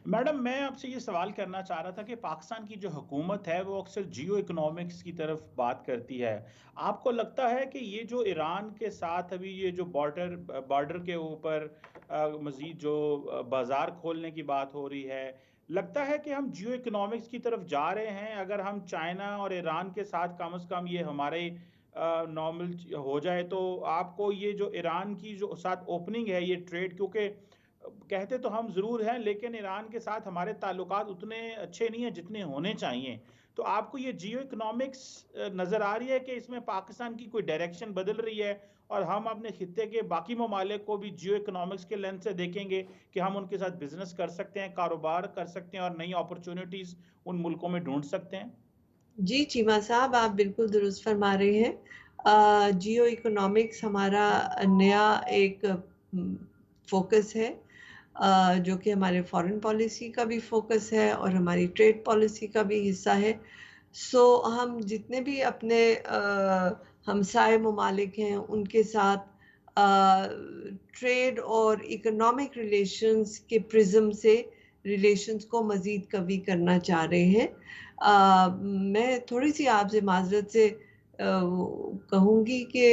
Madam, मैं आपसे ये सवाल करना चाह रहा था कि पाकिस्तान की जो हुकूमत है वो अक्सर जियो इकोनॉमिक्स की तरफ बात करती है। आपको लगता है कि ये जो ईरान के साथ अभी ये जो बॉर्डर बॉर्डर के ऊपर मजीद जो बाजार खोलने की बात हो रही है, लगता है कि हम जियो इकोनॉमिक्स की तरफ जा रहे हैं? अगर हम चाइना और ईरान के साथ कम से कम ये हमारे नॉर्मल हो जाए, तो आपको ये जो ईरान की जो साथ ओपनिंग है ये ट्रेड, क्योंकि कहते तो हम ज़रूर हैं लेकिन ईरान के साथ हमारे ताल्लुकात उतने अच्छे नहीं हैं जितने होने चाहिए। तो आपको ये जियो इकोनॉमिक्स नज़र आ रही है कि इसमें पाकिस्तान की कोई डायरेक्शन बदल रही है और हम अपने खित्ते के बाकी ममालिक को भी जियो इकोनॉमिक्स के लेंस से देखेंगे कि हम उनके साथ बिजनेस कर सकते हैं, कारोबार कर सकते हैं और नई अपॉर्चुनिटीज़ उन मुल्कों में ढूंढ सकते हैं? जी, चीमा साहब, आप बिल्कुल दुरुस्त फरमा रहे हैं। जियो इकोनॉमिक्स हमारा नया एक फ़ोकस है, जो कि हमारे फ़ॉरेन पॉलिसी का भी फ़ोकस है और हमारी ट्रेड पॉलिसी का भी हिस्सा है। सो हम जितने भी अपने हमसाए ममालिक हैं, उनके साथ ट्रेड और इकोनॉमिक रिलेशंस के प्रिज़्म से रिलेशंस को मज़ीद कवी करना चाह रहे हैं। मैं थोड़ी-सी आपसे माज़रत से कहूँगी कि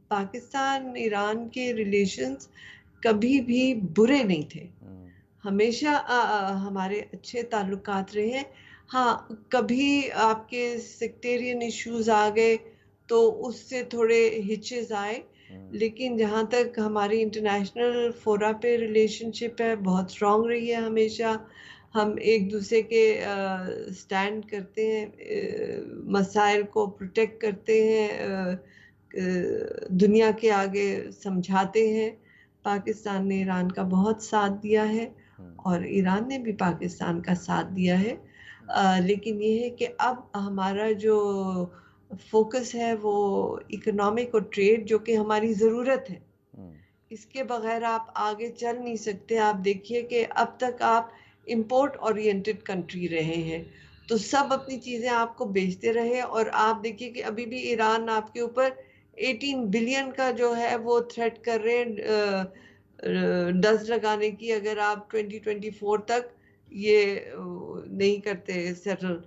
पाकिस्तान ईरान के रिलेशंस कभी भी बुरे नहीं थे। हम्म। हमेशा हमारे अच्छे ताल्लुकात रहे हैं। हाँ, कभी आपके सेक्टेरियन इश्यूज़ आ गए, तो उससे थोड़े हिचेज़ आए, हम्म। लेकिन जहाँ तक हमारी इंटरनेशनल फ़ोरा पे रिलेशनशिप है, बहुत स्ट्रॉन्ग रही है हमेशा। हम एक-दूसरे के स्टैंड करते हैं, मसाइल को प्रोटेक्ट करते हैं, दुनिया के आगे समझाते हैं। पाकिस्तान ने ईरान का बहुत साथ दिया है हम्म। और ईरान ने भी पाकिस्तान का साथ दिया है। लेकिन ये है कि अब हमारा जो फ़ोकस है वो इकोनॉमिक और ट्रेड, जो कि हमारी ज़रूरत है। हम्म। इसके बगैर आप आगे चल नहीं सकते। आप देखिए कि अब तक आप इम्पोर्ट ओरिएंटेड कंट्री रहे हैं, तो सब अपनी चीज़ें आपको बेचते रहे और आप देखिए कि अभी भी ईरान आपके ऊपर 18 बिलियन का जो है वो थ्रेट कर रहे हैं, डज़ लगाने की, अगर आप 2024 तक ये नहीं करते सेटल।